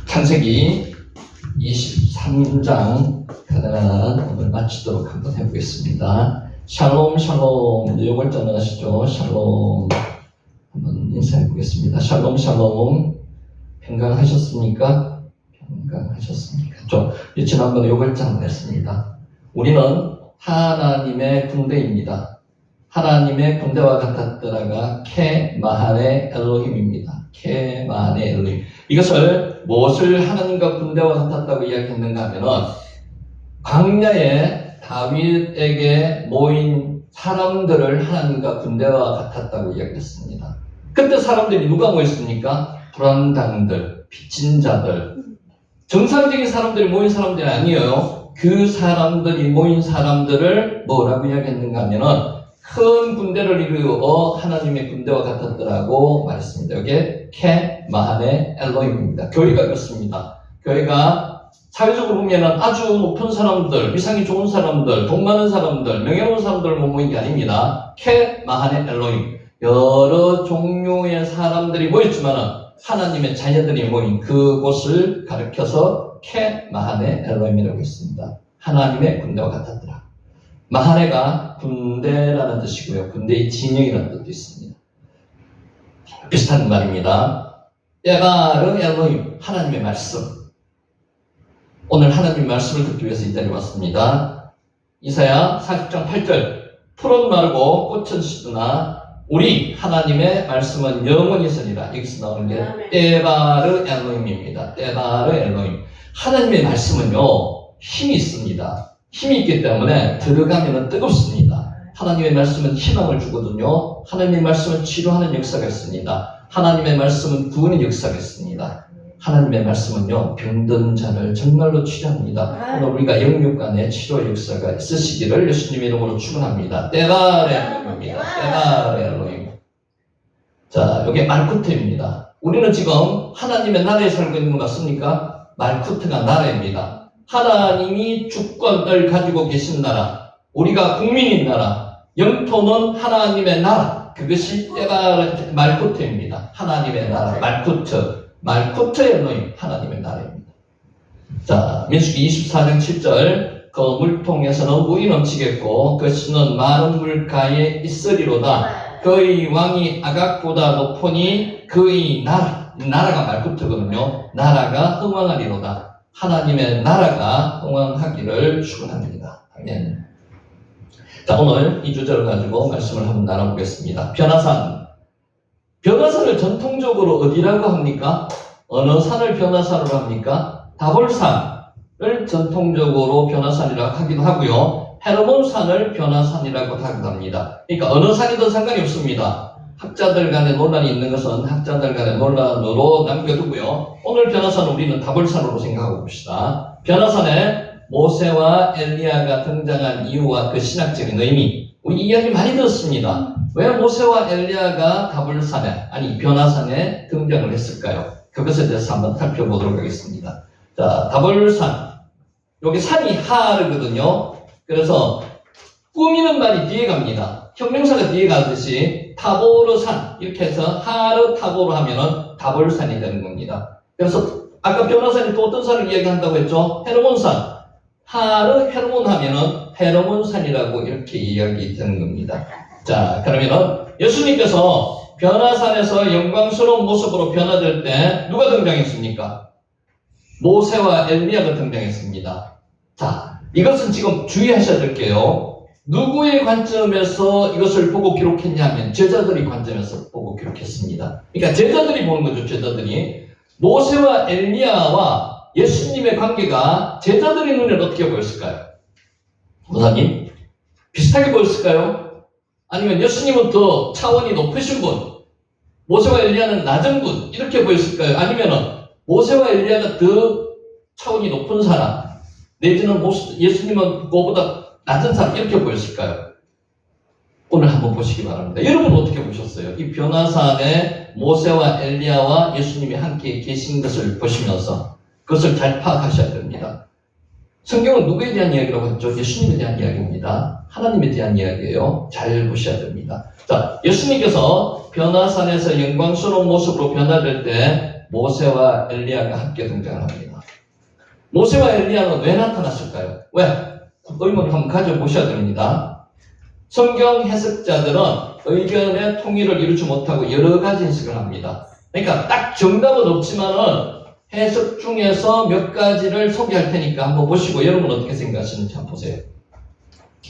창세기 23장 가능한 오늘 마치도록 한번 해보겠습니다. 샬롬 샬롬. 이제 요걸 전하시죠. 샬롬. 한번 인사해 보겠습니다. 샬롬 샬롬. 평강하셨습니까? 평강하셨습니까? 지난번에 요걸 전했습니다. 우리는 하나님의 군대입니다. 하나님의 군대와 같았더라가 케마하네 엘로힘입니다. 케마하네 엘로힘. 이것을 무엇을 하나님과 군대와 같았다고 이야기했는가 하면은 광야에 다윗에게 모인 사람들을 하나님과 군대와 같았다고 이야기했습니다. 그때 사람들이 누가 모였습니까? 불안당들, 빚진 자들, 정상적인 사람들이 모인 사람들이 아니에요. 그 사람들이 모인 사람들을 뭐라고 이야기했는가 하면은 큰 군대를 이루어 하나님의 군대와 같았더라고 말했습니다. 여기에 케마하네 엘로힘입니다. 교회가 그렇습니다. 교회가 사회적으로 보면 아주 높은 사람들, 위상이 좋은 사람들, 돈 많은 사람들, 명예로운 사람들만 모인 게 아닙니다. 케마하네 엘로힘. 여러 종류의 사람들이 모였지만 하나님의 자녀들이 모인 그곳을 가리켜서 케마하네 엘로힘이라고 했습니다. 하나님의 군대와 같았더라. 마하네가 군대라는 뜻이고요. 군대의 진영이라는 뜻도 있습니다. 비슷한 말입니다. 에바르 엘로힘, 하나님의 말씀. 오늘 하나님의 말씀을 듣기 위해서 이 자리에 왔습니다. 이사야 40장 8절. 풀은 마르고 꽃은 시드나 우리 하나님의 말씀은 영원히 있으리라. 여기서 나오는 게 에바르 엘로힘입니다. 에바르 엘로힘. 하나님의 말씀은요, 힘이 있습니다. 힘이 있기 때문에 들어가면 뜨겁습니다. 하나님의 말씀은 희망을 주거든요. 하나님의 말씀은 치료하는 역사가 있습니다. 하나님의 말씀은 구원의 역사가 있습니다. 하나님의 말씀은요, 병든 자를 정말로 치료합니다. 오늘 우리가 영육간의 치료 역사가 있으시기를 예수님의 이름으로 축원합니다. 때바레 엘로힘입니다. 때바레 엘로힘. 자, 여기 말쿠트입니다. 우리는 지금 하나님의 나라에 살고 있는 것 같습니까? 말쿠트가 나라입니다. 하나님이 주권을 가지고 계신 나라, 우리가 국민인 나라, 영토는 하나님의 나라, 그것이 말쿠트입니다. 하나님의 나라, 말쿠트 엘로힘, 하나님의 나라입니다. 자, 민수기 24장 7절. 그 물통에서는 물이 넘치겠고 그 씨는 많은 물가에 있으리로다. 그의 왕이 아각보다 높으니 그의 나라가 말쿠트거든요. 나라가 흥왕하리로다. 하나님의 나라가 흥왕하기를 축원합니다. 아멘. 자, 오늘 이 주제를 가지고 말씀을 한번 나눠보겠습니다. 변화산. 변화산을 전통적으로 어디라고 합니까? 어느 산을 변화산으로 합니까? 다볼산을 전통적으로 변화산이라고 하기도 하고요. 헤르몬산을 변화산이라고 하기도 합니다. 그러니까 어느 산이든 상관이 없습니다. 학자들 간의 논란이 있는 것은 학자들 간의 논란으로 남겨두고요. 오늘 변화산은 우리는 다볼산으로 생각하고 봅시다. 변화산에 모세와 엘리야가 등장한 이유와 그 신학적인 의미, 우리 이야기 많이 들었습니다. 왜 모세와 엘리야가 다볼산에, 변화산에 등장을 했을까요? 그것에 대해서 한번 살펴보도록 하겠습니다. 자, 다볼산. 여기 산이 하르거든요. 그래서 꾸미는 말이 뒤에 갑니다. 형용사가 뒤에 가듯이 타보르산 이렇게 해서 하르 타보르 하면은 다볼산이 되는 겁니다. 그래서 아까 변화산이 또 어떤 산을 이야기한다고 했죠? 헤르몬산. 하르 헤르몬 하면은 헤르몬산이라고 이렇게 이야기되는 겁니다. 자, 그러면은 예수님께서 변화산에서 영광스러운 모습으로 변화될 때 누가 등장했습니까? 모세와 엘리야가 등장했습니다. 자, 이것은 지금 주의하셔야 될 게요. 누구의 관점에서 이것을 보고 기록했냐면 제자들의 관점에서 보고 기록했습니다. 그러니까 제자들이 보는 거죠. 제자들이. 모세와 엘리야와 예수님의 관계가 제자들의 눈에 어떻게 보였을까요? 목사님? 비슷하게 보였을까요? 아니면 예수님은 더 차원이 높으신 분, 모세와 엘리야는 낮은 분 이렇게 보였을까요? 아니면은 모세와 엘리야가 더 차원이 높은 사람, 내지는 예수님은 그거보다 낮은 사람 이렇게 보였을까요? 오늘 한번 보시기 바랍니다. 여러분 어떻게 보셨어요? 이 변화산에 모세와 엘리야와 예수님이 함께 계신 것을 보시면서 그것을 잘 파악하셔야 됩니다. 성경은 누구에 대한 이야기라고 했죠? 예수님에 대한 이야기입니다. 하나님에 대한 이야기예요. 잘 보셔야 됩니다. 자, 예수님께서 변화산에서 영광스러운 모습으로 변화될 때 모세와 엘리야가 함께 등장을 합니다. 모세와 엘리야는 왜 나타났을까요? 왜? 의문을 한번 가져보셔야 됩니다. 성경 해석자들은 의견의 통일을 이루지 못하고 여러 가지 해석을 합니다. 그러니까 딱 정답은 없지만은 해석 중에서 몇 가지를 소개할 테니까 한번 보시고 여러분 어떻게 생각하시는지 한번 보세요.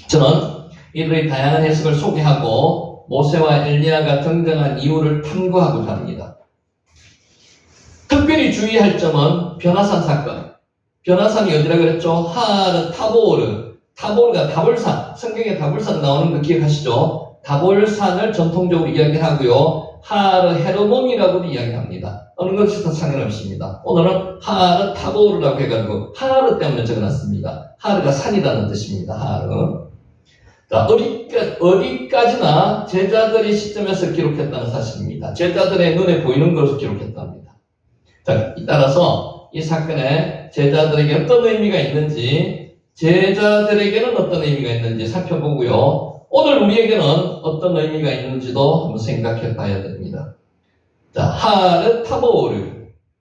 저는 이들의 다양한 해석을 소개하고 모세와 엘리야가 등장한 이유를 탐구하고자 합니다. 특별히 주의할 점은 변화산 사건. 변화산이 어디라 그랬죠? 하르 타보르. 타보르가 다볼산. 성경에 다볼산 나오는 거 기억하시죠? 다볼산을 전통적으로 이야기하고요. 하르 헤르몬이라고도 이야기합니다. 어느 것이든 상관없습니다. 오늘은 하르 타보르라고 해가지고 하르 때문에 적어놨습니다. 하르가 산이라는 뜻입니다. 하르. 자, 어디까지나 제자들의 시점에서 기록했다는 사실입니다. 제자들의 눈에 보이는 것을 기록했답니다. 자, 따라서 이 사건에 제자들에게 어떤 의미가 있는지, 제자들에게는 어떤 의미가 있는지 살펴보고요. 오늘 우리에게는 어떤 의미가 있는지도 한번 생각해 봐야 됩니다. 자, 하르 타보르.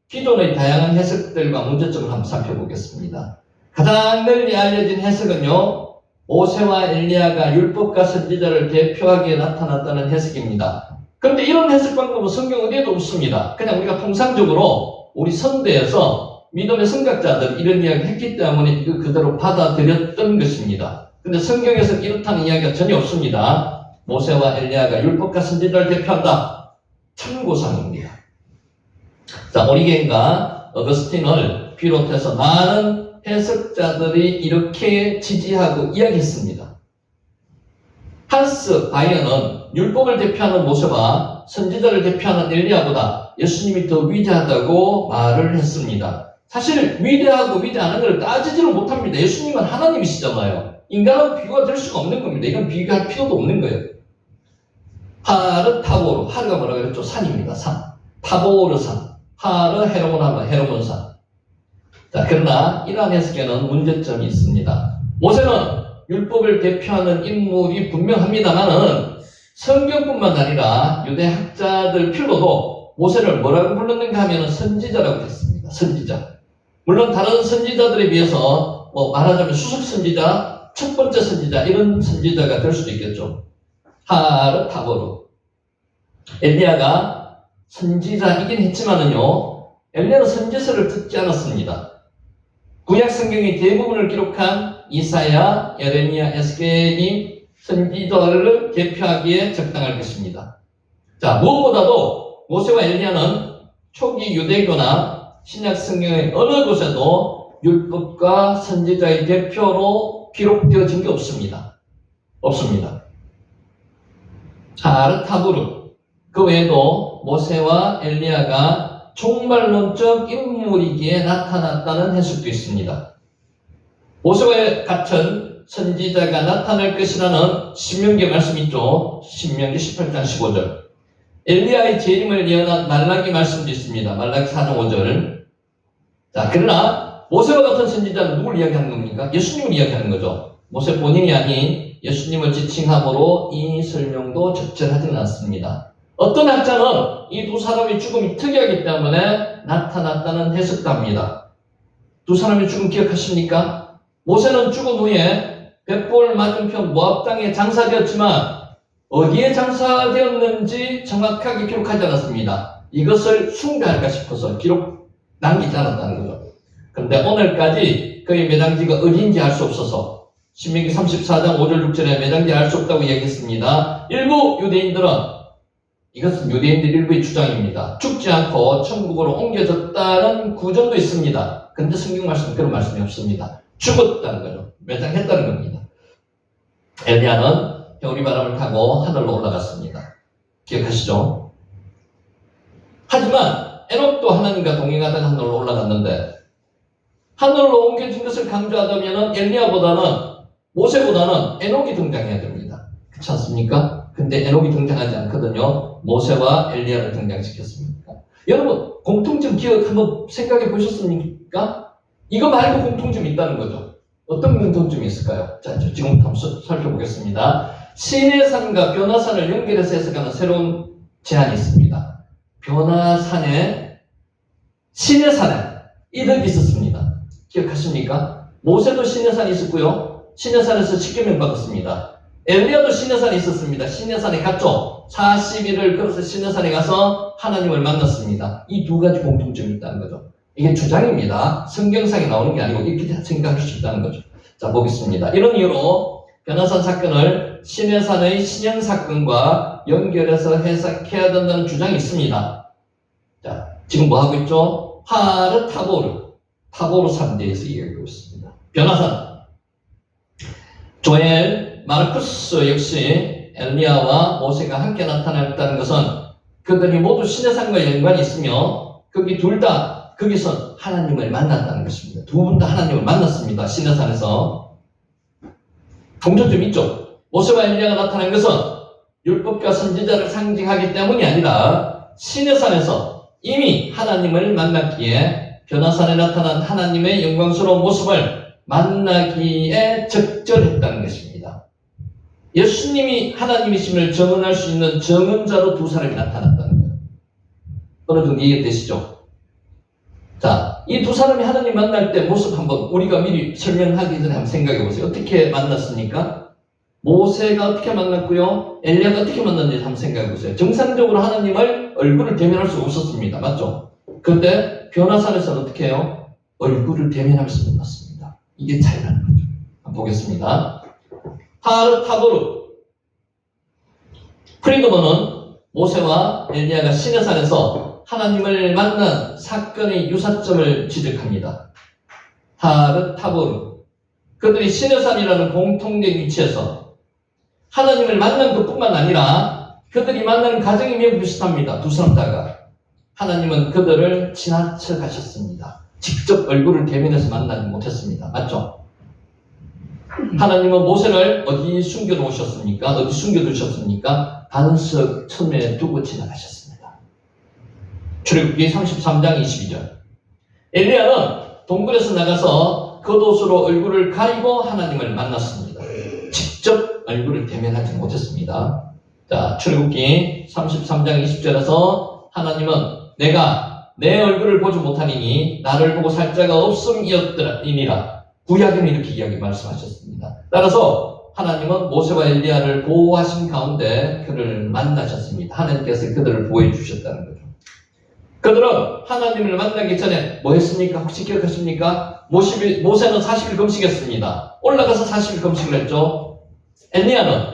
기존의 다양한 해석들과 문제점을 한번 살펴보겠습니다. 가장 널리 알려진 해석은요, 모세와 엘리야가 율법과 선지자를 대표하기에 나타났다는 해석입니다. 그런데 이런 해석 방법은 성경 어디에도 없습니다. 그냥 우리가 통상적으로 우리 선대에서 믿음의 선각자들 이런 이야기를 했기 때문에 이거 그대로 받아들였던 것입니다. 근데 성경에서 이렇다는 이야기가 전혀 없습니다. 모세와 엘리야가 율법과 선지자를 대표한다. 참고사항입니다. 자, 오리겐과 어거스틴을 비롯해서 많은 해석자들이 이렇게 지지하고 이야기했습니다. 한스 바이어는 율법을 대표하는 모세와 선지자를 대표하는 엘리야보다 예수님이 더 위대하다고 말을 했습니다. 사실 위대하고 위대하는 걸 따지지를 못합니다. 예수님은 하나님이시잖아요. 인간은 비교가 될 수가 없는 겁니다. 이건 비교할 필요도 없는 거예요. 하르 타보르. 하르가 뭐라고 그랬죠? 산입니다. 산. 타보르 산. 하르 헤르몬 하면 헤르몬 산. 자, 그러나 이러한 해석에는 문제점이 있습니다. 모세는 율법을 대표하는 인물이 분명합니다만은 성경뿐만 아니라 유대 학자들 필로도 모세를 뭐라고 불렀는가 하면 선지자라고 했습니다. 선지자. 물론 다른 선지자들에 비해서 말하자면 수석 선지자, 첫 번째 선지자 이런 선지자가 될 수도 있겠죠. 하르 타보르. 엘리야가 선지자이긴 했지만은요, 엘리야는 선지서를 듣지 않았습니다. 구약 성경의 대부분을 기록한 이사야, 예레미야, 에스겔이 선지자를 대표하기에 적당할 것입니다. 자, 무엇보다도 모세와 엘리야는 초기 유대교나 신약 성경의 어느 곳에도 율법과 선지자의 대표로 기록되어진 게 없습니다. 없습니다. 하르 타보르. 그 외에도 모세와 엘리야가 종말론적 인물이기에 나타났다는 해석도 있습니다. 모세와 같은 선지자가 나타날 것이라는 신명기 말씀이 있죠. 신명기 18장 15절. 엘리야의 재림을 예언한 말라기 말씀도 있습니다. 말라기 4장 5절. 자, 그러나 모세와 같은 선지자는 누굴 이야기하는 겁니까? 예수님을 이야기하는 거죠. 모세 본인이 아닌 예수님을 지칭함으로 이 설명도 적절하지는 않습니다. 어떤 학자는 이 두 사람의 죽음이 특이하기 때문에 나타났다는 해석도 합니다. 두 사람의 죽음 기억하십니까? 모세는 죽은 후에 벳볼 맞은편 모압 땅에 장사되었지만 어디에 장사되었는지 정확하게 기록하지 않았습니다. 이것을 숭배할까 싶어서 남기지 않았다는 거죠. 그런데 오늘까지 그의 매장지가 어디인지 알 수 없어서 신명기 34장 5절 6절에 매장지 알 수 없다고 얘기했습니다. 일부 유대인들은 이것은 유대인들 일부의 주장입니다. 죽지 않고 천국으로 옮겨졌다는 구절도 있습니다. 그런데 성경 말씀은 그런 말씀이 없습니다. 죽었다는 거죠. 매장했다는 겁니다. 엘리야는 겨울바람을 타고 하늘로 올라갔습니다. 기억하시죠? 하지만 에녹도 하나님과 동행하다가 하늘로 올라갔는데 하늘로 옮겨진 것을 강조하자면 엘리야보다는 모세보다는 에녹이 등장해야 됩니다. 그렇지 않습니까? 근데 에녹이 등장하지 않거든요. 모세와 엘리야를 등장시켰습니다. 여러분 공통점 기억 한번 생각해 보셨습니까? 이거 말고 공통점이 있다는 거죠. 어떤 공통점이 있을까요? 자, 지금부터 한번 살펴보겠습니다. 시내산과 변화산을 연결해서 해석하는 새로운 제안이 있습니다. 변화산에 시내산에 이들 있었습니다. 기억하십니까? 모세도 시내산에 있었고요. 시내산에서 십계명 받았습니다. 엘리야도 시내산에 있었습니다. 시내산에 갔죠. 40일을 걸어서 시내산에 가서 하나님을 만났습니다. 이 두 가지 공통점이 있다는 거죠. 이게 주장입니다. 성경상에 나오는 게 아니고 이렇게 생각할 수 있다는 거죠. 자, 보겠습니다. 이런 이유로 변화산 사건을 시내산의 신형 사건과 연결해서 해석해야 된다는 주장이 있습니다. 자, 지금 뭐 하고 있죠? 하르 타보르 산대에서 이야기하고 있습니다. 변화산. 조엘, 마르쿠스 역시 엘리야와 모세가 함께 나타났다는 것은 그들이 모두 시내산과 연관이 있으며 거기 둘 다 거기서 하나님을 만났다는 것입니다. 두 분 다 하나님을 만났습니다. 시내산에서. 공통점이 있죠. 모세와 엘리야가 나타난 것은 율법과 선지자를 상징하기 때문이 아니라 시내산에서 이미 하나님을 만났기에 변화산에 나타난 하나님의 영광스러운 모습을 만나기에 적절했다는 것입니다. 예수님이 하나님이심을 증언할 수 있는 증언자로 두 사람이 나타났다는 거예요. 어느 정도 이해되시죠? 자, 이 두 사람이 하나님 만날 때 모습 한번 우리가 미리 설명하기 전에 한번 생각해 보세요. 어떻게 만났습니까? 모세가 어떻게 만났고요? 엘리야가 어떻게 만났는지 한번 생각해 보세요. 정상적으로 하나님을 얼굴을 대면할 수 없었습니다. 맞죠? 그런데 변화산에서는 어떻게 해요? 얼굴을 대면하면서 만났습니다. 이게 차이라는 거죠. 한번 보겠습니다. 하르 타보르. 프리드먼은 모세와 엘리야가 시내산에서 하나님을 만난 사건의 유사점을 지적합니다. 하르 타보르. 그들이 시내산이라는 공통된 위치에서 하나님을 만난 것뿐만 아니라 그들이 만나는 과정이 매우 비슷합니다. 두 사람 다가. 하나님은 그들을 지나쳐 가셨습니다. 직접 얼굴을 대면해서 만나지 못했습니다. 맞죠? 하나님은 모세를 어디 숨겨놓으셨습니까? 어디 숨겨두셨습니까? 반석 틈에 두고 지나가셨습니다. 출애굽기 33장 22절. 엘리야는 동굴에서 나가서 겉옷으로 얼굴을 가리고 하나님을 만났습니다. 직접 얼굴을 대면하지 못했습니다. 자, 출애굽기 33장 20절에서 하나님은 내가 내 얼굴을 보지 못하니니 나를 보고 살 자가 없음이니라. 구약에는 이렇게 말씀하셨습니다. 따라서 하나님은 모세와 엘리야를 보호하신 가운데 그를 만나셨습니다. 하나님께서 그들을 보호해 주셨다는 거죠. 그들은 하나님을 만나기 전에 뭐 했습니까? 혹시 기억하십니까? 모세는 40일 금식했습니다. 올라가서 40일 금식을 했죠. 엘리야는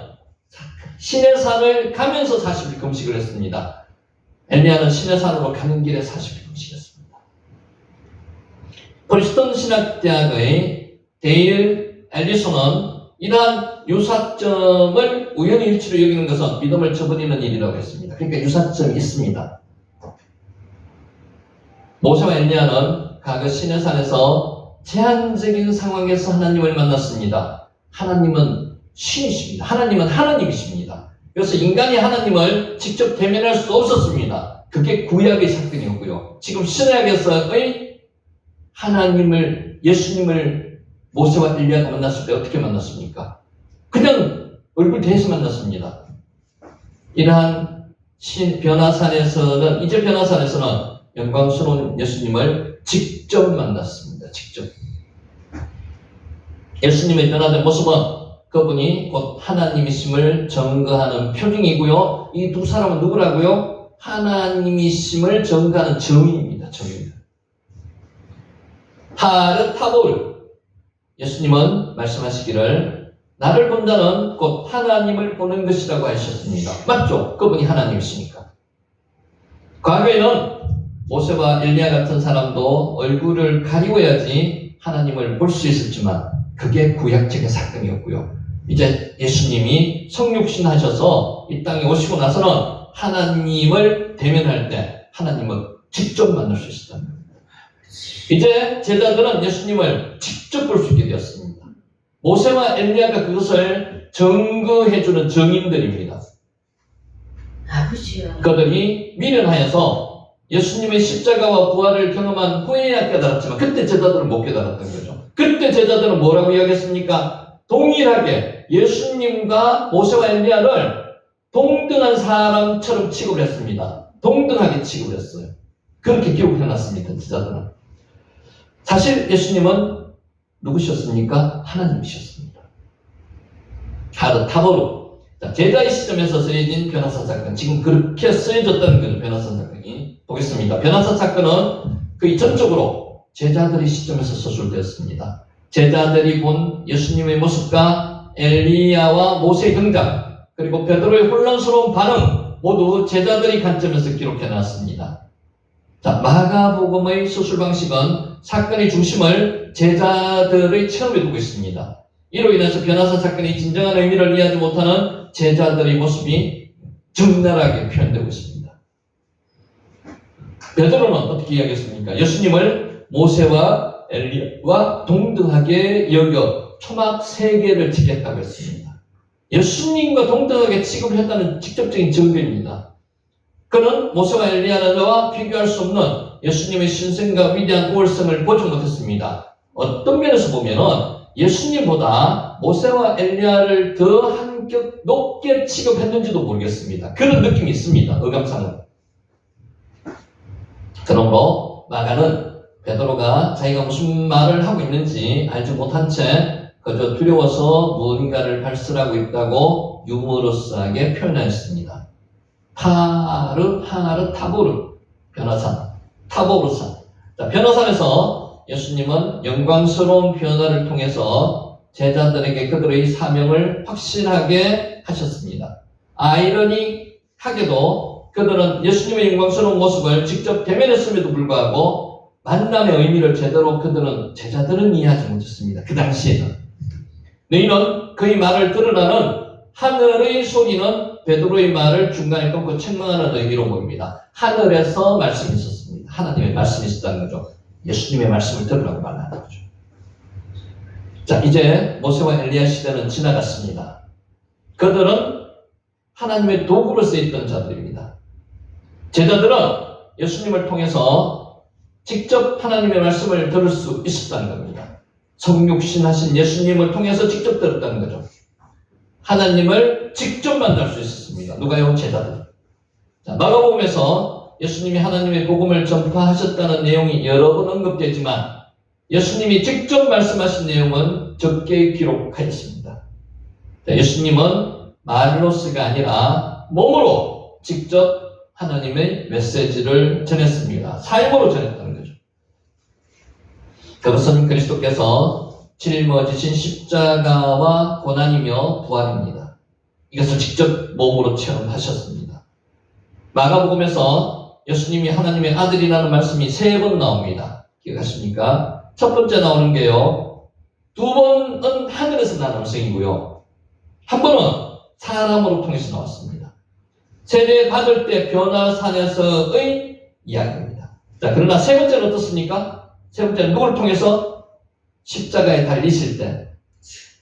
시내산을 가면서 40일 금식을 했습니다. 엘리야는 시내산으로 가는 길에 40일 금식했습니다. 프리스턴 신학대학의 데일 앨리슨은 이러한 유사점을 우연히 일치로 여기는 것은 믿음을 저버리는 일이라고 했습니다. 그러니까 유사점이 있습니다. 모세와 엘리야는 과거 시내산에서 제한적인 상황에서 하나님을 만났습니다. 하나님은 신이십니다. 하나님은 하나님이십니다. 그래서 인간이 하나님을 직접 대면할 수 없었습니다. 그게 구약의 사건이었고요. 지금 신약에서의 하나님을, 예수님을 모세와 엘리야가 만났을 때 어떻게 만났습니까? 그냥 얼굴 대해서 만났습니다. 이러한 변화산에서는, 이제 변화산에서는 영광스러운 예수님을 직접 만났습니다. 직접. 예수님의 변화된 모습은 그분이 곧 하나님이심을 증거하는 표징이고요. 이 두 사람은 누구라고요? 하나님이심을 증거하는 증인입니다. 증인. 하르 타보르. 예수님은 말씀하시기를 나를 본 자는 곧 하나님을 보는 것이라고 하셨습니다. 맞죠? 그분이 하나님이시니까. 과거에는 모세와 엘리야 같은 사람도 얼굴을 가리워야지 하나님을 볼 수 있었지만 그게 구약적인 사건이었고요. 이제 예수님이 성육신 하셔서 이 땅에 오시고 나서는 하나님을 대면할 때 하나님을 직접 만날 수 있었다는 겁니다. 이제 제자들은 예수님을 직접 볼 수 있게 되었습니다. 모세와 엘리야가 그것을 증거해주는 증인들입니다. 아버지요. 그들이 미련하여서 예수님의 십자가와 부활을 경험한 후에야 깨달았지만 그때 제자들은 못 깨달았던 거죠. 그때 제자들은 뭐라고 이야기했습니까? 동일하게 예수님과 모세와 엘리야를 동등한 사람처럼 취급을 했습니다. 동등하게 취급을 했어요. 그렇게 기록해놨습니다. 제자들은. 사실 예수님은 누구셨습니까? 하나님이셨습니다. 타보르. 제자의 시점에서 쓰여진 변화사 사건. 지금 그렇게 쓰여졌다는 거죠. 변화사 사건이. 보겠습니다. 변화사 사건은 거의 전적으로 제자들의 시점에서 서술되었습니다. 제자들이 본 예수님의 모습과 엘리야와 모세의 등장, 그리고 베드로의 혼란스러운 반응, 모두 제자들의 관점에서 기록해놨습니다. 자, 마가복음의 서술 방식은 사건의 중심을 제자들의 체험에 두고 있습니다. 이로 인해서 변화사 사건의 진정한 의미를 이해하지 못하는 제자들의 모습이 적나라하게 표현되고 있습니다. 베드로는 어떻게 이야기했습니까? 예수님을 모세와 엘리야와 동등하게 여겨 초막 3개를 지겠다고 했습니다. 예수님과 동등하게 취급을 했다는 직접적인 증거입니다. 그는 모세와 엘리야와 비교할 수 없는 예수님의 신성과 위대한 우월성을 보지 못했습니다. 어떤 면에서 보면은 예수님보다 모세와 엘리야를 더 한 급 높게 취급했는지도 모르겠습니다. 그런 느낌이 있습니다. 어감상으로. 그러므로 마가는 베드로가 자기가 무슨 말을 하고 있는지 알지 못한 채 그저 두려워서 무언가를 발설하고 있다고 유머러스하게 표현하였습니다. 타보르 변화산, 타보르산. 변화산에서 예수님은 영광스러운 변화를 통해서 제자들에게 그들의 사명을 확실하게 하셨습니다. 아이러니하게도 그들은 예수님의 영광스러운 모습을 직접 대면했음에도 불구하고 만남의 의미를 제대로 제자들은 이해하지 못했습니다. 그 당시에는. 너희는 그의 말을 들으라는 하늘의 소리는 베드로의 말을 중간에 끊고 책망하는 의미로 보입니다. 하늘에서 말씀이 있었습니다. 하나님의 말씀이 있었다는 거죠. 예수님의 말씀을 들으라고 말하는 거죠. 자, 이제 모세와 엘리야 시대는 지나갔습니다. 그들은 하나님의 도구로 쓰였던 자들입니다. 제자들은 예수님을 통해서 직접 하나님의 말씀을 들을 수 있었다는 겁니다. 성육신하신 예수님을 통해서 직접 들었다는 거죠. 하나님을 직접 만날 수 있었습니다. 누가요? 제자들. 자, 마가복음에서 예수님이 하나님의 복음을 전파하셨다는 내용이 여러 번 언급되지만 예수님이 직접 말씀하신 내용은 적게 기록하였습니다. 자, 예수님은 말로서가 아니라 몸으로 직접 하나님의 메시지를 전했습니다. 삶으로 전했다는 거죠. 그것은 그리스도께서 짊어지신 십자가와 고난이며 부활입니다. 이것을 직접 몸으로 체험하셨습니다. 마가복음에서 예수님이 하나님의 아들이라는 말씀이 3번 나옵니다. 기억하십니까? 첫 번째 나오는 게요. 2번은 하늘에서 나온 음성이고요. 한 번은 사람으로 통해서 나왔습니다. 세례 받을 때 변화산에서의 이야기입니다. 자, 그러나 3번째는 어떻습니까? 3번째는 누구를 통해서? 십자가에 달리실 때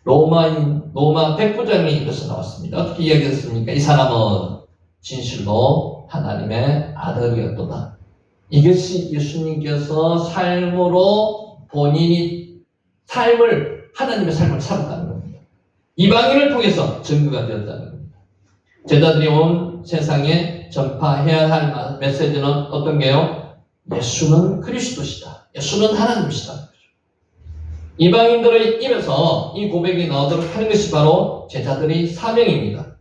로마 백부장의 입에서 나왔습니다. 어떻게 이야기했습니까? 이 사람은 진실로 하나님의 아들이었도다. 이것이 예수님께서 삶으로 본인이 하나님의 삶을 살았다는 겁니다. 이방인을 통해서 증거가 되었다는 겁니다. 제자들이 온 세상에 전파해야 할 메시지는 어떤 게요? 예수는 그리스도시다. 예수는 하나님이시다. 이방인들의 입에서 이 고백이 나오도록 하는 것이 바로 제자들의 사명입니다.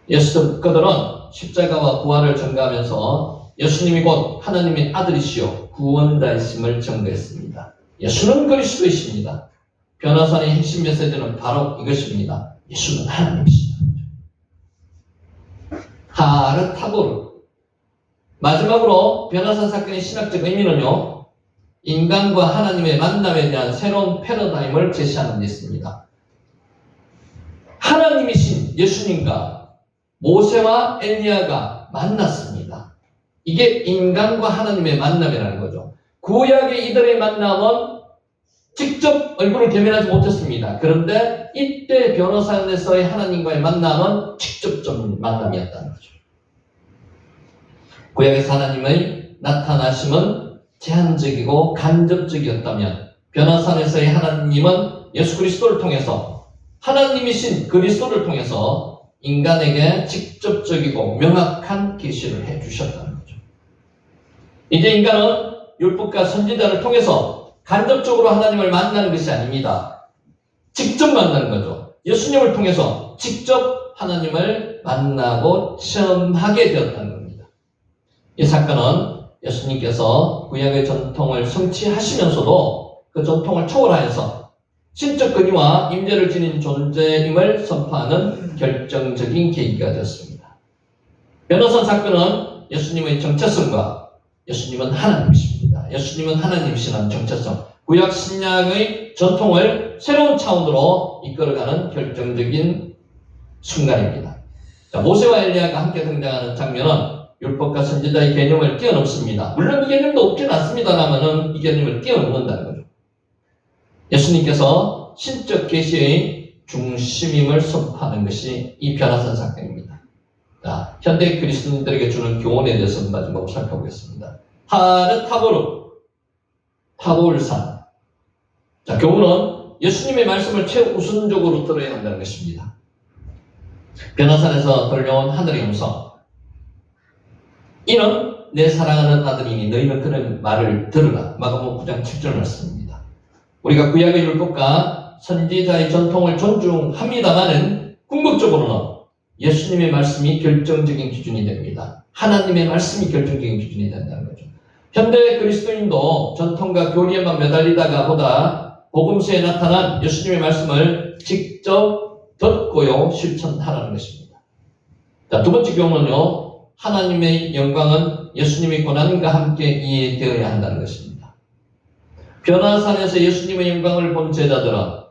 그들은 십자가와 부활을 전가하면서 예수님이 곧 하나님의 아들이시요 구원자이심을 증거했습니다. 예수는 그리스도이십니다. 변화산의 핵심 메시지는 바로 이것입니다. 예수는 하나님이시다. 타보르. 마지막으로 변화산 사건의 신학적 의미는요, 인간과 하나님의 만남에 대한 새로운 패러다임을 제시하는 데 있습니다. 하나님이신 예수님과 모세와 엘리야가 만났습니다. 이게 인간과 하나님의 만남이라는 거죠. 구약의 이들의 만남은 직접 얼굴을 대면하지 못했습니다. 그런데 이때 변호사에서의 하나님과의 만남은 직접적 만남이었다는 거죠. 구약에서 하나님의 나타나심은 제한적이고 간접적이었다면 변화산에서의 하나님은 예수 그리스도를 통해서 하나님이신 그리스도를 통해서 인간에게 직접적이고 명확한 계시를 해주셨다는 거죠. 이제 인간은 율법과 선지자를 통해서 간접적으로 하나님을 만나는 것이 아닙니다. 직접 만나는 거죠. 예수님을 통해서 직접 하나님을 만나고 체험하게 되었다는 겁니다. 이 사건은 예수님께서 구약의 전통을 성취하시면서도 그 전통을 초월하여서 신적 권위와 임재를 지닌 존재임을 선포하는 결정적인 계기가 되었습니다. 변호사 사건은 예수님의 정체성과 예수님은 하나님이십니다. 예수님은 하나님이시라는 정체성, 구약 신약의 전통을 새로운 차원으로 이끌어가는 결정적인 순간입니다. 자, 모세와 엘리야가 함께 등장하는 장면은 율법과 선지자의 개념을 뛰어넘습니다. 물론 이 개념도 없진 않습니다라면은 이 개념을 뛰어넘는다는 거죠. 예수님께서 신적 계시의 중심임을 선포하는 것이 이 변화산 사건입니다. 자, 현대 그리스도인들에게 주는 교훈에 대해서 마지막으로 살펴보겠습니다. 하는 타보울산. 자, 교훈은 예수님의 말씀을 최우선적으로 들어야 한다는 것입니다. 변화산에서 들려온 하늘의 음성. 이는 내 사랑하는 아들이니 너희는 그런 말을 들으라. 마가복음 9장 7절 말씀입니다. 우리가 구약의 율법과 선지자의 전통을 존중합니다만은 궁극적으로는 예수님의 말씀이 결정적인 기준이 됩니다. 하나님의 말씀이 결정적인 기준이 된다는 거죠. 현대 그리스도인도 전통과 교리에만 매달리다가 보다 복음서에 나타난 예수님의 말씀을 직접 듣고요 실천하라는 것입니다. 자, 두 번째 교훈은요. 하나님의 영광은 예수님의 고난과 함께 이해되어야 한다는 것입니다. 변화산에서 예수님의 영광을 본 제자들은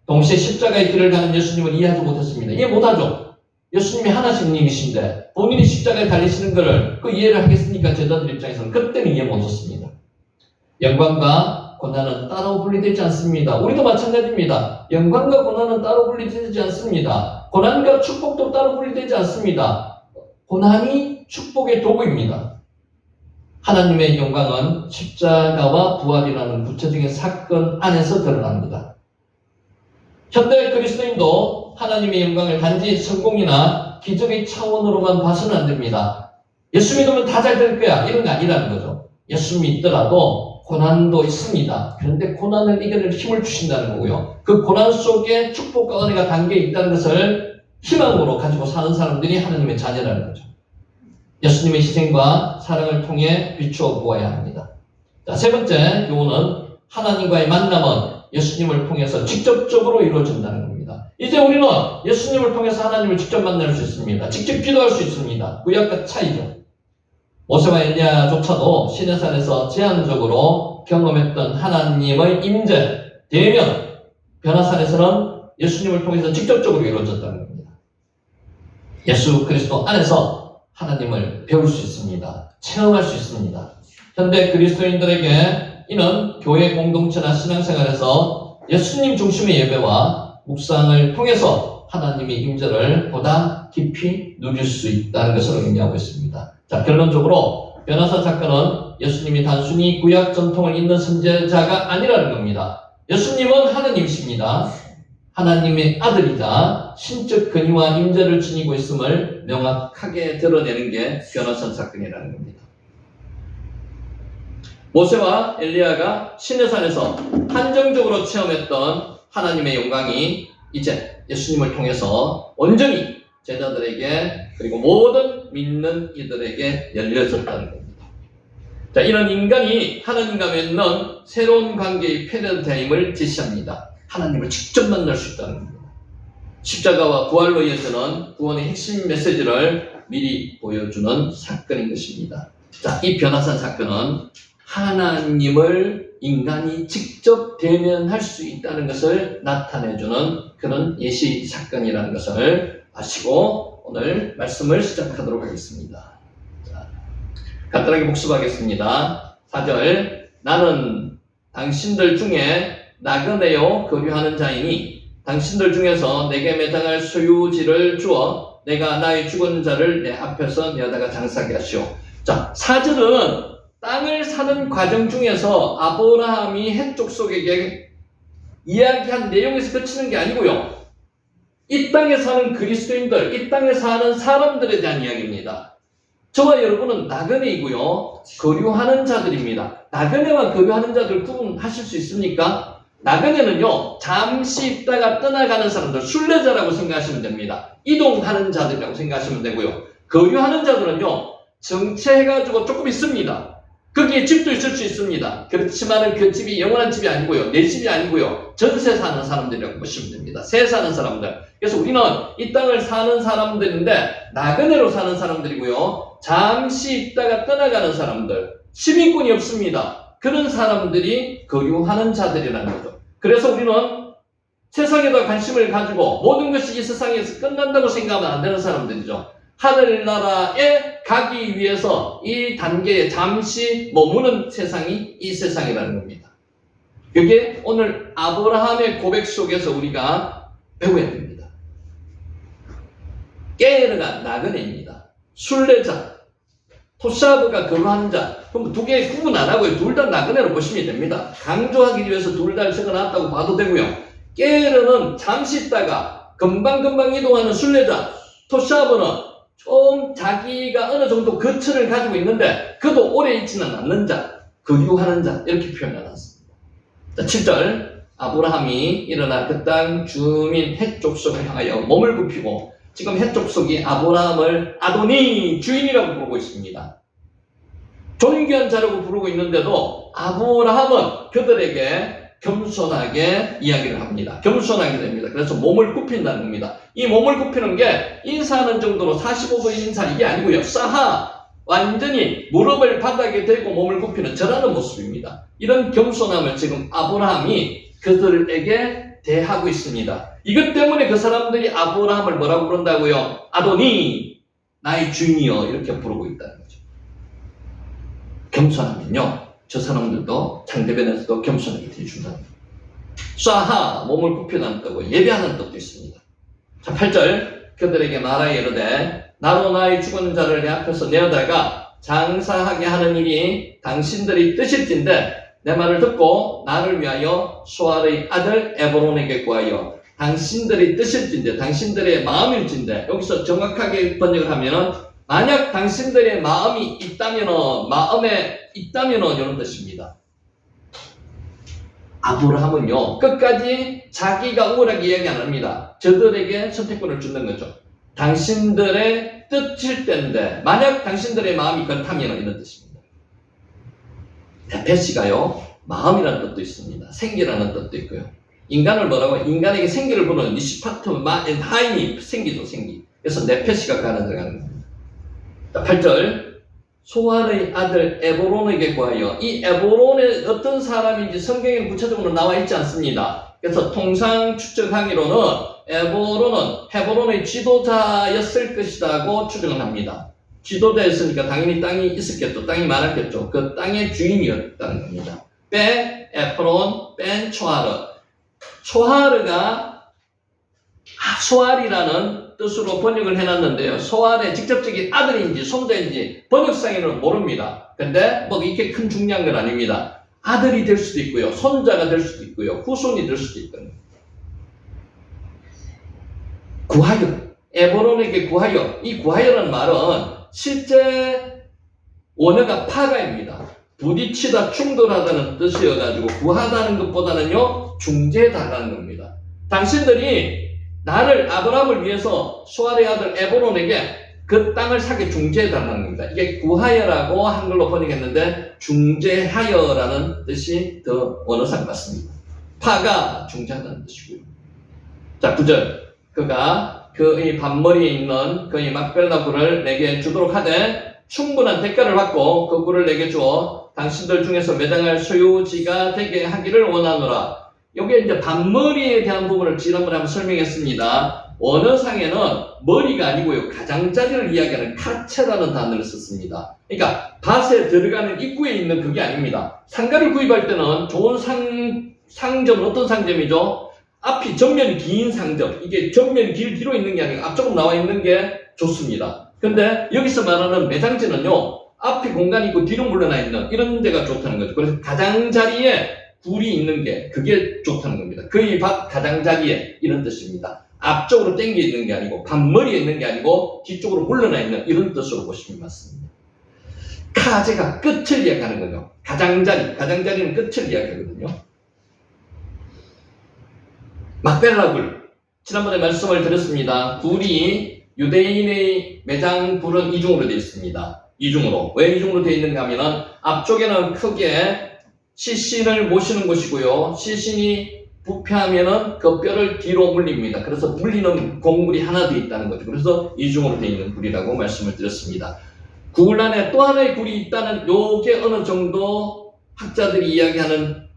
동시에 십자가의 길을 가는 예수님을 이해하지 못했습니다. 이해 못하죠. 예수님이 하나님이신데 본인이 십자가에 달리시는 것을 그 이해를 하겠습니까? 제자들 입장에서는 그때는 이해 못했습니다. 영광과 고난은 따로 분리되지 않습니다. 우리도 마찬가지입니다. 영광과 고난은 따로 분리되지 않습니다. 고난과 축복도 따로 분리되지 않습니다. 고난이 축복의 도구입니다. 하나님의 영광은 십자가와 부활이라는 구체적인 사건 안에서 드러납니다. 현대 그리스도인도 하나님의 영광을 단지 성공이나 기적의 차원으로만 봐서는 안 됩니다. 예수 믿으면 다 잘 될 거야 이런 게 아니라는 거죠. 예수 믿더라도 고난도 있습니다. 그런데 고난을 이겨낼 힘을 주신다는 거고요. 그 고난 속에 축복과 은혜가 담겨 있다는 것을 희망으로 가지고 사는 사람들이 하나님의 자녀라는 거죠. 예수님의 희생과 사랑을 통해 비추어 보아야 합니다. 자, 세 번째 교훈은 하나님과의 만남은 예수님을 통해서 직접적으로 이루어진다는 겁니다. 이제 우리는 예수님을 통해서 하나님을 직접 만날 수 있습니다. 직접 기도할 수 있습니다. 구약과 차이죠. 모세와 엘리야조차도 시내산에서 제한적으로 경험했던 하나님의 임재, 대면, 변화산에서는 예수님을 통해서 직접적으로 이루어졌다는 겁니다. 예수 그리스도 안에서 하나님을 배울 수 있습니다. 체험할 수 있습니다. 현대 그리스도인들에게 이는 교회 공동체나 신앙생활에서 예수님 중심의 예배와 묵상을 통해서 하나님의 임재를 보다 깊이 누릴 수 있다는 것을 의미하고 있습니다. 자, 결론적으로 변화산 사건은 예수님이 단순히 구약 전통을 잇는 선지자가 아니라는 겁니다. 예수님은 하나님이십니다. 하나님의 아들이자 신적 권위와 임재를 지니고 있음을 명확하게 드러내는 게 변화산 사건이라는 겁니다. 모세와 엘리야가 시내산에서 한정적으로 체험했던 하나님의 영광이 이제 예수님을 통해서 온전히 제자들에게 그리고 모든 믿는 이들에게 열려졌다는 겁니다. 자, 이런 인간이 하나님과 맺는 새로운 관계의 패러다임을 제시합니다. 하나님을 직접 만날 수 있다는 겁니다. 십자가와 부활로 이어지는 구원의 핵심 메시지를 미리 보여주는 사건인 것입니다. 자, 이 변화산 사건은 하나님을 인간이 직접 대면할 수 있다는 것을 나타내주는 그런 예시 사건이라는 것을 아시고 오늘 말씀을 시작하도록 하겠습니다. 자, 간단하게 복습하겠습니다. 4절, 나는 당신들 중에 나그네요 거류하는 자이니 당신들 중에서 내게 매장할 소유지를 주어 내가 나의 죽은 자를 내 앞에서 내다가 장사하게 하시오. 자, 4절은 땅을 사는 과정 중에서 아브라함이 헷족 속에게 이야기한 내용에서 그치는 게 아니고요. 이 땅에 사는 그리스도인들, 이 땅에 사는 사람들에 대한 이야기입니다. 저와 여러분은 나그네이고요. 거류하는 자들입니다. 나그네와 거류하는 자들 구분하실 수 있습니까? 나그네는요, 잠시 있다가 떠나가는 사람들, 순례자라고 생각하시면 됩니다. 이동하는 자들이라고 생각하시면 되고요. 거류하는 자들은요, 정체해가지고 조금 있습니다. 거기에 집도 있을 수 있습니다. 그렇지만은 그 집이 영원한 집이 아니고요. 내 집이 아니고요. 전세 사는 사람들이라고 보시면 됩니다. 세 사는 사람들. 그래서 우리는 이 땅을 사는 사람들인데 나그네로 사는 사람들이고요. 잠시 있다가 떠나가는 사람들. 시민권이 없습니다. 그런 사람들이 거류하는 자들이라는 거죠. 그래서 우리는 세상에다 관심을 가지고 모든 것이 이 세상에서 끝난다고 생각하면 안 되는 사람들이죠. 하늘나라에 가기 위해서 이 단계에 잠시 머무는 세상이 이 세상이라는 겁니다. 그게 오늘 아브라함의 고백 속에서 우리가 배워야 됩니다. 게르가 나그네입니다. 순례자, 토샤브가 거류하는 자. 그럼 두 개 구분 안 하고요. 둘 다 나그네로 보시면 됩니다. 강조하기 위해서 둘 다 적어놨다고 봐도 되고요. 게르는 잠시 있다가 금방금방 이동하는 순례자, 토샤브는 좀 자기가 어느 정도 거처를 가지고 있는데 그도 오래 있지는 않는 자, 거류하는 자 이렇게 표현해놨습니다. 자, 7절 아브라함이 일어나 그 땅 주민 헷 족속을 향하여 몸을 굽히고 지금 헷 족속이 아브라함을 아도니 주인이라고 부르고 있습니다. 존귀한 자라고 부르고 있는데도 아브라함은 그들에게 겸손하게 이야기를 합니다. 겸손하게 됩니다. 그래서 몸을 굽힌다는 겁니다. 이 몸을 굽히는 게 인사하는 정도로 45도 인사 이게 아니고요. 사하 완전히 무릎을 바닥에 대고 몸을 굽히는 저라는 모습입니다. 이런 겸손함을 지금 아브라함이 그들에게 대하고 있습니다. 이것 때문에 그 사람들이 아브라함을 뭐라고 부른다고요? 아도니 나의 주인이여 이렇게 부르고 있다는 거죠. 겸손하면요. 저 사람들도 상대편에서도 겸손하게 대해준다. 쏴하 몸을 굽혀놓은 뜻고 예배하는 뜻도 있습니다. 자, 8절 그들에게 말하여 이르되 나로 나의 죽은 자를 내 앞에서 내어다가 장사하게 하는 일이 당신들이 뜻일진데 내 말을 듣고 나를 위하여 수알의 아들 에브론에게 구하여 당신들이 뜻일진데 당신들의 마음일진데 여기서 정확하게 번역을 하면은 만약 당신들의 마음이 있다면은 마음에 있다면은 이런 뜻입니다. 아브라함은요 끝까지 자기가 우월하게 이야기 안 합니다. 저들에게 선택권을 주는 거죠. 당신들의 뜻일 때인데 만약 당신들의 마음이 그렇다면 이런 뜻입니다. 에페시가요 마음이라는 뜻도 있습니다. 생기라는 뜻도 있고요. 인간을 뭐라고 인간에게 생기를 부르는 니시파트 마엔 하임이 생기죠 생기. 그래서 네페시가 가나 들어가는 겁니다. 8절 소알의 아들 에보론에게 구하여 이 에보론의 어떤 사람인지 성경에 구체적으로 나와 있지 않습니다. 그래서 통상 추측하기로는 에보론은 헤브론의 지도자였을 것이라고 추정을 합니다. 지도자였으니까 당연히 땅이 있었겠죠. 땅이 많았겠죠. 그 땅의 주인이었다는 겁니다. 빼 에프론 뺀 초하르 초하르가 소알이라는 뜻으로 번역을 해놨는데요. 소알의 직접적인 아들인지 손자인지 번역상에는 모릅니다. 근데 뭐 이렇게 큰 중요한 건 아닙니다. 아들이 될 수도 있고요. 손자가 될 수도 있고요. 후손이 될 수도 있거든요. 구하여 에브론에게 구하여 이 구하여라는 말은 실제 원어가 파가입니다. 부딪히다 충돌하다는 뜻이어가지고 구하다는 것보다는요 중재다라는 겁니다. 당신들이 나를 아브라함을 위해서 수알의 아들 에브론에게 그 땅을 사게 중재해달라는 겁니다. 이게 구하여라고 한글로 번역했는데 중재하여라는 뜻이 더 원어상 맞습니다. 파가 중재하다는 뜻이고요. 자 9절 그가 그의 반머리에 있는 그의 막벨라 굴을 내게 주도록 하되 충분한 대가를 받고 그 굴을 내게 주어 당신들 중에서 매장할 소유지가 되게 하기를 원하노라. 여기에 이제 반머리에 대한 부분을 지난번에 한번 설명했습니다. 원어상에는 머리가 아니고요. 가장자리를 이야기하는 카체라는 단어를 썼습니다. 그러니까 밭에 들어가는 입구에 있는 그게 아닙니다. 상가를 구입할 때는 좋은 상점은 어떤 상점이죠? 앞이 전면이 긴 상점. 이게 전면이 뒤로 있는 게 아니고 앞쪽으로 나와 있는 게 좋습니다. 근데 여기서 말하는 매장지는요. 앞이 공간이 있고 뒤로 물러나 있는 이런 데가 좋다는 거죠. 그래서 가장자리에 굴이 있는 게 그게 좋다는 겁니다. 그의 밭 가장자리에 이런 뜻입니다. 앞쪽으로 당겨 있는 게 아니고 반머리에 있는 게 아니고 뒤쪽으로 물러나 있는 이런 뜻으로 보시면 맞습니다. 카제가 끝을 이야기하는 거죠. 가장자리는 끝을 이야기하거든요. 막벨라 굴, 지난번에 말씀을 드렸습니다. 굴이 유대인의 매장 굴은 이중으로 되어 있습니다. 이중으로. 왜 이중으로 되어 있는가 하면은 앞쪽에는 크게 시신을 모시는 곳이고요. 시신이 부패하면은 그 뼈를 뒤로 물립니다. 그래서 물리는 공굴이 하나 더 있다는 거죠. 그래서 이중으로 되어 있는 굴이라고 말씀을 드렸습니다. 굴 안에 또 하나의 굴이 있다는 요게 어느 정도 학자들이 이야기하는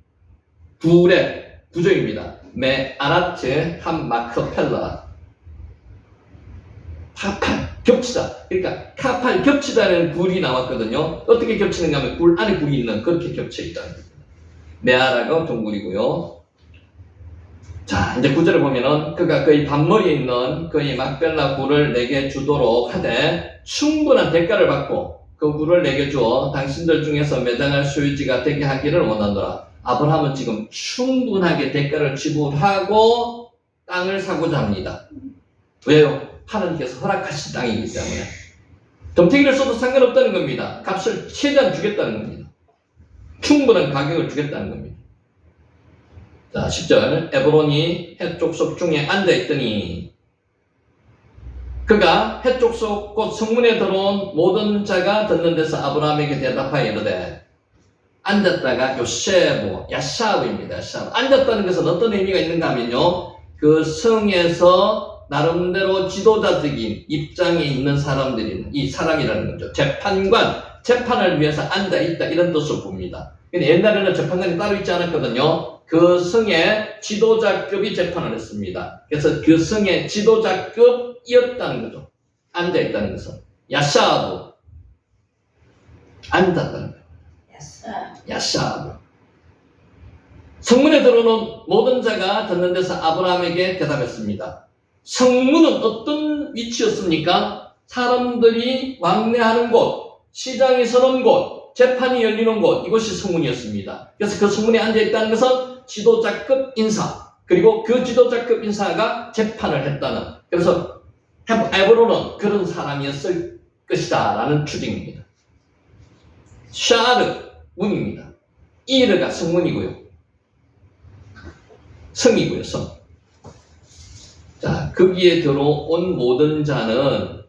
굴의 구조입니다. 메 아라트 한 마크펠라 카팔 겹치다. 그러니까 카팔 겹치다는 굴이 나왔거든요. 어떻게 겹치는가 하면 굴 안에 굴이 있는 그렇게 겹쳐 있다는 겁니다. 메아라가 동굴이고요. 자, 이제 구절을 보면은 그가 그의 반머리에 있는 그의 막벨라 굴을 내게 주도록 하되 충분한 대가를 받고 그 굴을 내게 주어 당신들 중에서 매장할 소유지가 되게 하기를 원하노라. 아브라함은 지금 충분하게 대가를 지불하고 땅을 사고자 합니다. 왜요? 하나님께서 허락하신 땅이기 때문에. 덤태기를 써도 상관없다는 겁니다. 값을 최대한 주겠다는 겁니다. 충분한 가격을 주겠다는 겁니다. 자, 10절. 에브론이 해쪽 속 중에 앉아있더니 그가 해쪽 속 곧 성문에 들어온 모든 자가 듣는 데서 아브라함에게 대답하여 이르되 앉았다가 요세보, 야샤브입니다. 야샤브. 앉았다는 것은 어떤 의미가 있는가 하면요. 그 성에서 나름대로 지도자적인 입장에 있는 사람들이 이 사람이라는 거죠. 재판관, 재판을 위해서 앉아있다 이런 뜻을 봅니다. 근데 옛날에는 재판관이 따로 있지 않았거든요. 그 성의 지도자급이 재판을 했습니다. 그래서 그 성의 지도자급이었다는 거죠. 앉아있다는 것은. 야샤브. 앉았다는 거예요. 야샤브. 성문에 들어오는 모든 자가 듣는 데서 아브라함에게 대답했습니다. 성문은 어떤 위치였습니까? 사람들이 왕래하는 곳, 시장이 서는 곳, 재판이 열리는 곳, 이곳이 성문이었습니다. 그래서 그 성문에 앉아있다는 것은 지도자급 인사, 그리고 그 지도자급 인사가 재판을 했다는, 그래서 에브론은 그런 사람이었을 것이다 라는 추정입니다. 샤르, 문입니다. 이르가 성문이고요. 성이고요, 성. 자, 거기에 들어온 모든 자는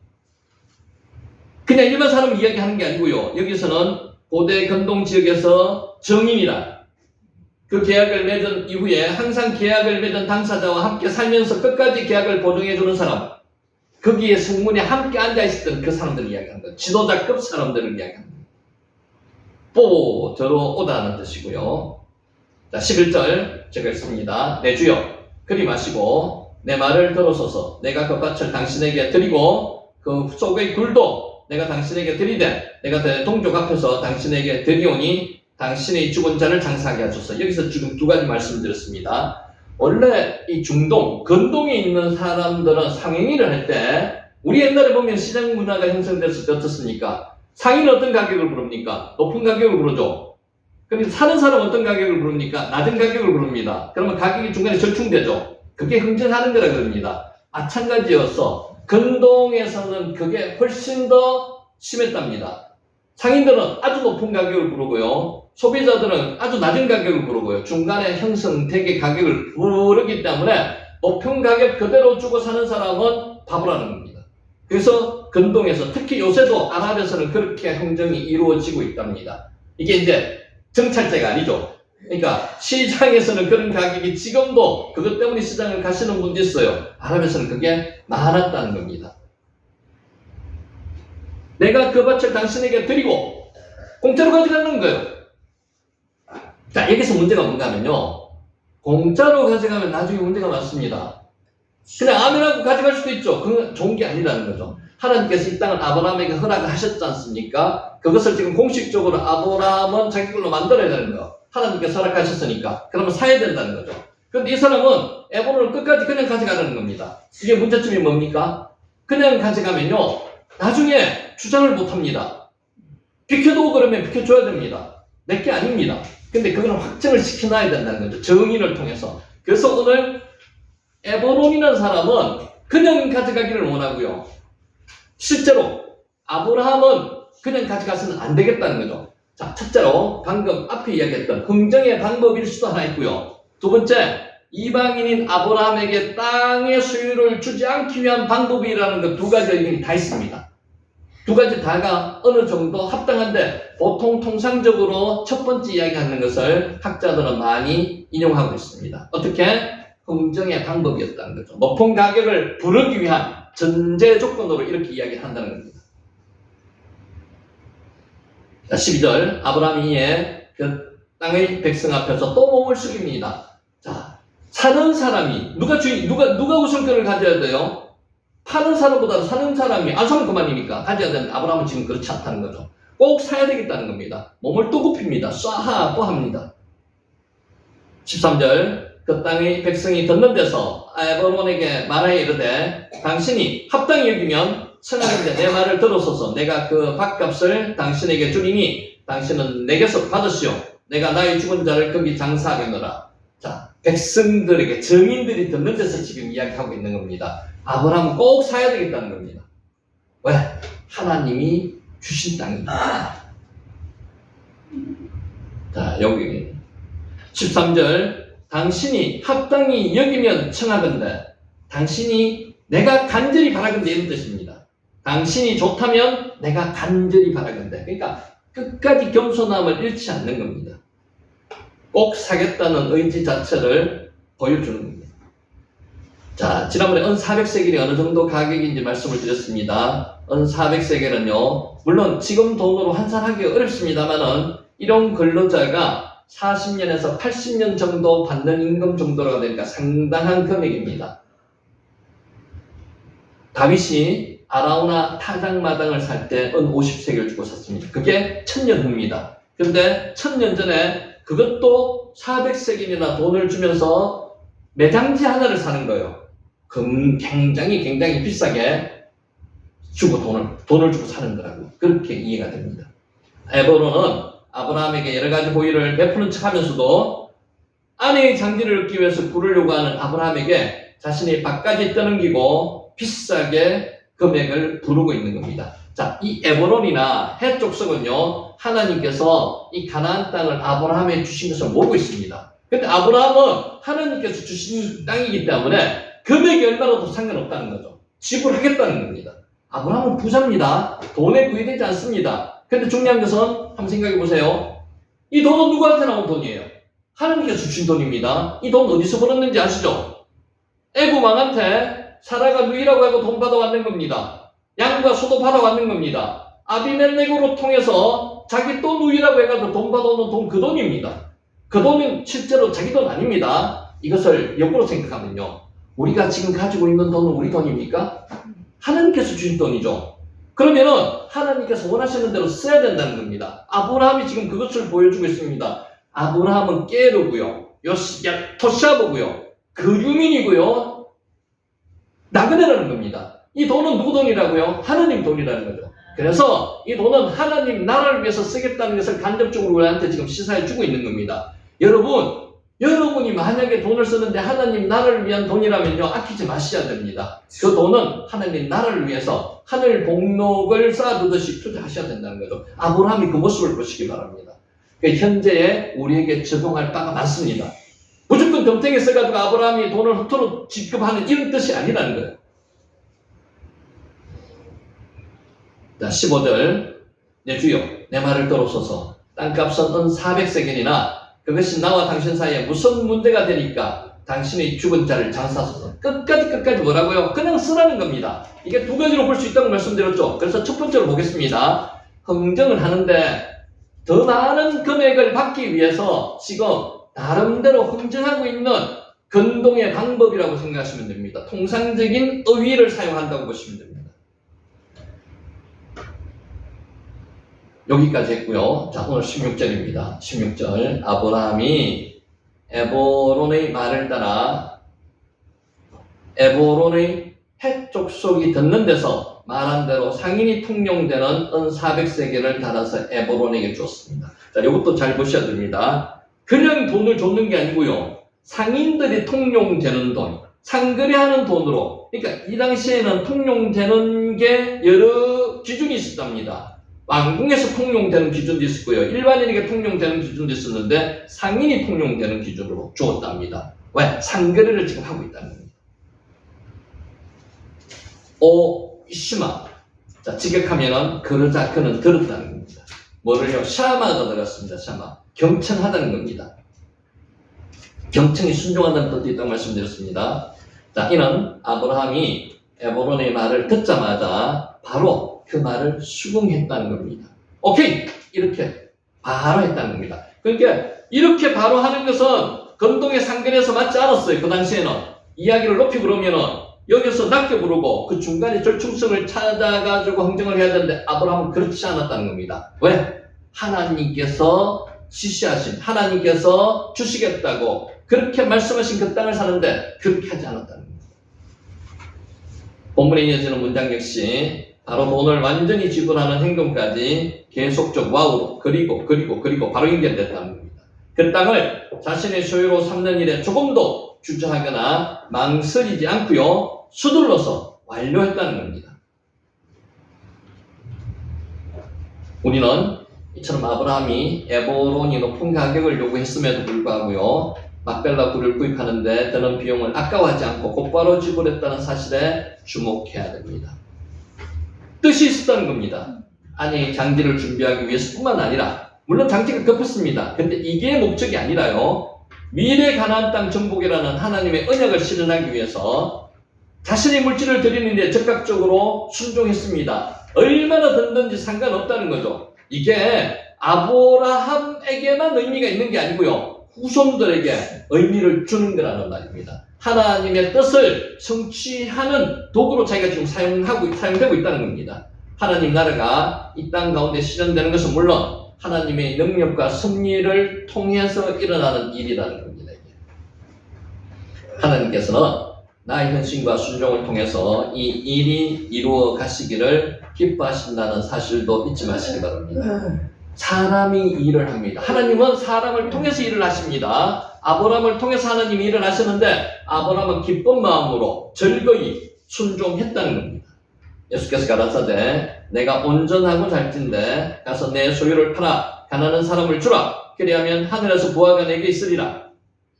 그냥 일반 사람을 이야기하는 게 아니고요. 여기서는 고대 근동 지역에서 정인이라 그 계약을 맺은 이후에 항상 계약을 맺은 당사자와 함께 살면서 끝까지 계약을 보증해주는 사람, 거기에 성문에 함께 앉아있었던 그 사람들을 이야기하는 거예요. 지도자급 사람들을 이야기하는 거예요. 뽀, 들어오다는 뜻이고요. 자, 11절 제가 읽습니다. 내 주여, 그리 마시고 내 말을 들어서서 내가 그 밭을 당신에게 드리고 그 속의 굴도 내가 당신에게 드리되 내가 내 동족 앞에서 당신에게 드리오니 당신의 죽은 자를 장사하게 하소서. 여기서 지금 두 가지 말씀드렸습니다. 원래 이 중동, 근동에 있는 사람들은 상행위를 할 때 우리 옛날에 보면 시장 문화가 형성됐을 때 어떻습니까? 상인은 어떤 가격을 부릅니까? 높은 가격을 부르죠. 근데 사는 사람은 어떤 가격을 부릅니까? 낮은 가격을 부릅니다. 그러면 가격이 중간에 절충되죠. 그게 흥정하는 거라 그럽니다. 마찬가지여서 근동에서는 그게 훨씬 더 심했답니다. 상인들은 아주 높은 가격을 부르고요. 소비자들은 아주 낮은 가격을 부르고요. 중간에 형성되게 가격을 부르기 때문에 높은 가격 그대로 주고 사는 사람은 밥을 하는 겁니다. 그래서 근동에서 특히 요새도 아랍에서는 그렇게 형정이 이루어지고 있답니다. 이게 이제 정찰제가 아니죠. 그러니까 시장에서는 그런 가격이 지금도 그것 때문에 시장을 가시는 분도 있어요. 아랍에서는 그게 많았다는 겁니다. 내가 그 밭을 당신에게 드리고 공짜로 가져가는 거예요. 자, 여기서 문제가 뭔가 하면요. 공짜로 가져가면 나중에 문제가 많습니다. 그냥 아멘하고 가져갈 수도 있죠. 그건 좋은 게 아니라는 거죠. 하나님께서 이 땅을 아브라함에게 허락하셨지 않습니까? 그것을 지금 공식적으로 아브라함은 자기 걸로 만들어야 되는 거예요. 하나님께서 허락하셨으니까. 그러면 사야 된다는 거죠. 그런데 이 사람은 에브론을 끝까지 그냥 가져가는 겁니다. 이게 문제점이 뭡니까? 그냥 가져가면요. 나중에 주장을 못합니다. 비켜도 그러면 비켜줘야 됩니다. 내 게 아닙니다. 근데 그거는 확정을 시켜놔야 된다는 거죠. 정인을 통해서. 그래서 오늘 에보론이라는 사람은 그냥 가져가기를 원하고요. 실제로 아브라함은 그냥 가져가서는 안 되겠다는 거죠. 자, 첫째로 방금 앞에 이야기했던 흥정의 방법일 수도 하나 있고요. 두 번째, 이방인인 아브라함에게 땅의 소유를 주지 않기 위한 방법이라는 그 두 가지 의견이 다 있습니다. 두 가지 다가 어느 정도 합당한데 보통 통상적으로 첫 번째 이야기하는 것을 학자들은 많이 인용하고 있습니다. 어떻게? 흥정의 방법이었다는 거죠. 높은 가격을 부르기 위한 전제 조건으로 이렇게 이야기한다는 겁니다. 자, 12절 아브라함이 이에 그 땅의 백성 앞에서 또 몸을 숙입니다. 자, 사는 사람이 누가 우선권을 가져야 돼요? 파는 사람보다 사는 사람이 안 사면 그만이니까 가져야 되는데 아브라함은 지금 그렇지 않다는 거죠. 꼭 사야 되겠다는 겁니다. 몸을 또 굽힙니다. 쏴하 또 합니다. 13절 그 땅의 백성이 듣는 데서 에브론에게 말하여 이르되 당신이 합당히 여기면 청하는데 내 말을 들어서서 내가 그 밥값을 당신에게 주리니 당신은 내게서 받으시오. 내가 나의 죽은 자를 거기 장사하겠노라. 자, 백성들에게 증인들이 듣는 데서 지금 이야기하고 있는 겁니다. 아브라함은 꼭 사야 되겠다는 겁니다. 왜? 하나님이 주신 땅이니까. 자, 여기 13절 당신이 합당히 여기면 청하건대 당신이 내가 간절히 바라건대 이런 뜻입니다. 당신이 좋다면 내가 간절히 바라건대. 그러니까 끝까지 겸손함을 잃지 않는 겁니다. 꼭 사겠다는 의지 자체를 보여주는 겁니다. 자, 지난번에 은 400세겔이 어느 정도 가격인지 말씀을 드렸습니다. 은 400세겔은요, 물론 지금 돈으로 환산하기 어렵습니다만은 이런 근로자가 40년에서 80년 정도 받는 임금 정도가 되니까 상당한 금액입니다. 다윗이 아라우나 타작마당을 살 때 은 50세겔 주고 샀습니다. 그게 1000년 후입니다. 그런데 1000년 전에 그것도 400세겔이나 돈을 주면서 매장지 하나를 사는 거예요. 굉장히 비싸게 주고 돈을 주고 사는 거라고. 그렇게 이해가 됩니다. 에브론은 아브라함에게 여러 가지 호의를 베푸는 척 하면서도 아내의 장지를 얻기 위해서 부르려고 하는 아브라함에게 자신의 밥까지 떠넘기고 비싸게 금액을 부르고 있는 겁니다. 자, 이 에브론이나 헷 족속은요, 하나님께서 이 가나안 땅을 아브라함에 주신 것을 모르고 있습니다. 근데 아브라함은 하나님께서 주신 땅이기 때문에 금액이 얼마라도 상관없다는 거죠. 지불하겠다는 겁니다. 아브라함은 부자입니다. 돈에 구애되지 않습니다. 근데 중요한 것은 한번 생각해 보세요. 이 돈은 누구한테 나온 돈이에요? 하나님께서 주신 돈입니다. 이 돈 어디서 벌었는지 아시죠? 애굽 왕한테 사라가 누이라고 하고 돈 받아왔는 겁니다. 양과 소도 받아왔는 겁니다. 아비멜렉으로 통해서 자기 또 누이라고 해가지고 돈 받아오는 돈 그 돈입니다. 그 돈은 실제로 자기 돈 아닙니다. 이것을 역으로 생각하면요. 우리가 지금 가지고 있는 돈은 우리 돈입니까? 하나님께서 주신 돈이죠. 그러면은 하나님께서 원하시는 대로 써야 된다는 겁니다. 아브라함이 지금 그것을 보여주고 있습니다. 아브라함은 깨르고요. 토샤보고요. 그류민이고요. 나그네라는 겁니다. 이 돈은 누구 돈이라고요? 하나님 돈이라는 거죠. 그래서 이 돈은 하나님 나라를 위해서 쓰겠다는 것을 간접적으로 우리한테 지금 시사해 주고 있는 겁니다. 여러분이 만약에 돈을 쓰는데 하나님 나라를 위한 돈이라면요, 아끼지 마셔야 됩니다. 그 돈은 하나님 나라를 위해서 하늘 복록을 쌓아두듯이 투자하셔야 된다는 거죠. 아브라함이 그 모습을 보시기 바랍니다. 현재에 우리에게 적용할 바가 많습니다. 무조건 덤탱이 써가지고 아브라함이 돈을 헛으로 지급하는 이런 뜻이 아니라는 거예요. 자, 15절. 내 주여, 내 말을 들어소서. 땅값은 은 400세겔이나 그것이 나와 당신 사이에 무슨 문제가 되니까 당신의 죽은 자를 장사하소서. 끝까지 뭐라고요? 그냥 쓰라는 겁니다. 이게 두 가지로 볼 수 있다고 말씀드렸죠. 그래서 첫 번째로 보겠습니다. 흥정을 하는데 더 많은 금액을 받기 위해서 지금 나름대로 흥정하고 있는 근동의 방법이라고 생각하시면 됩니다. 통상적인 의위를 사용한다고 보시면 됩니다. 여기까지 했고요. 자, 오늘 16절입니다. 16절. 아브라함이 에브론의 말을 따라 에브론의 헷 족속이 듣는 데서 말한 대로 상인이 통용되는 은 400세겔을 달아서 에브론에게 줬습니다. 자, 이것도 잘 보셔야 됩니다. 그냥 돈을 줬는 게 아니고요. 상인들이 통용되는 돈. 상거래하는 돈으로, 그러니까 이 당시에는 통용되는 게 여러 기준이 있었답니다. 왕궁에서 통용되는 기준도 있었고요. 일반인에게 통용되는 기준도 있었는데 상인이 통용되는 기준으로 주었답니다. 왜? 상거래를 지금 하고 있다는 겁니다. 오시마. 자, 직역하면은 그러자 그는 들었다는 겁니다. 뭐를요? 샤마가 들었습니다. 샤마. 경청하다는 겁니다. 경청이 순종한다는 뜻도 있다고 말씀드렸습니다. 자, 이는 아브라함이 에브론의 말을 듣자마자 바로 그 말을 수긍했다는 겁니다. 오케이! 이렇게 바로 했다는 겁니다. 그러니까 이렇게 바로 하는 것은 건동의 상근에서 맞지 않았어요. 그 당시에는. 이야기를 높이 부르면은 여기서 낮게 부르고 그 중간에 절충성을 찾아가지고 흥정을 해야 되는데 아브라함은 그렇지 않았다는 겁니다. 왜? 하나님께서 지시하신, 하나님께서 주시겠다고 그렇게 말씀하신 그 땅을 사는데 그렇게 하지 않았다는 겁니다. 본문에 이어지는 문장 역시 바로 돈을 완전히 지불하는 행동까지 계속적 와우로 그리고 바로 연결됐다는 겁니다. 그 땅을 자신의 소유로 삼는 일에 조금도 주저하거나 망설이지 않고요, 서둘러서 완료했다는 겁니다. 우리는 이처럼 아브라함이 에브론이 높은 가격을 요구했음에도 불구하고요, 막벨라 굴을 구입하는데 드는 비용을 아까워하지 않고 곧바로 지불했다는 사실에 주목해야 됩니다. 뜻이 있었다는 겁니다. 아니, 장지를 준비하기 위해서뿐만 아니라, 물론 장지가 급했습니다. 근데 이게 목적이 아니라요, 미래 가나안 땅 정복이라는 하나님의 언약을 실현하기 위해서 자신의 물질을 드리는데 적극적으로 순종했습니다. 얼마나 든든지 상관없다는 거죠. 이게 아브라함에게만 의미가 있는 게 아니고요, 후손들에게 의미를 주는 거라는 말입니다. 하나님의 뜻을 성취하는 도구로 자기가 지금 사용되고 있다는 겁니다. 하나님 나라가 이 땅 가운데 실현되는 것은 물론 하나님의 능력과 섭리를 통해서 일어나는 일이라는 겁니다. 하나님께서는 나의 헌신과 순종을 통해서 이 일이 이루어 가시기를 기뻐하신다는 사실도 잊지 마시기 바랍니다. 사람이 일을 합니다. 하나님은 사람을 통해서 일을 하십니다. 아브라함을 통해서 하나님이 일을 하셨는데 아브라함은 기쁜 마음으로 즐거이 순종했다는 겁니다. 예수께서 가라사대 내가 온전하고 잘진데 가서 내 소유를 팔아 가난한 사람을 주라. 그리하면 하늘에서 부하가 내게 있으리라.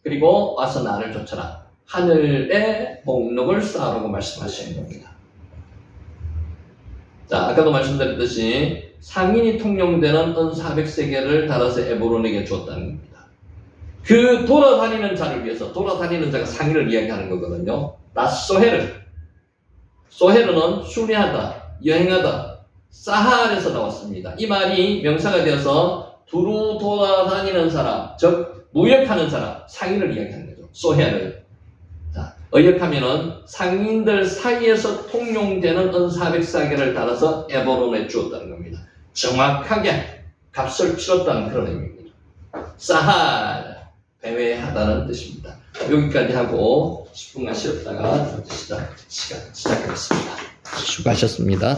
그리고 와서 나를 쫓아라. 하늘에 복록을 쌓으라고 말씀하시는 겁니다. 자, 아까도 말씀드렸듯이 상인이 통용되는 은 400세겔을 달아서 에브론에게 주었다는 겁니다. 그 돌아다니는 자를 위해서, 돌아다니는 자가 상인을 이야기하는 거거든요. 소헤르는 순례하다, 여행하다, 사할에서 나왔습니다. 이 말이 명사가 되어서 두루 돌아다니는 사람, 즉 무역하는 사람, 상인을 이야기하는 거죠. 소헤르. 자, 의역하면은 상인들 사이에서 통용되는 은 400세겔을 달아서 에브론에 주었다는 겁니다. 정확하게 값을 치렀다는 그런 의미입니다. 사할, 배회하다는 뜻입니다. 여기까지 하고 10분간 쉬었다가 시작하겠습니다. 수고하셨습니다.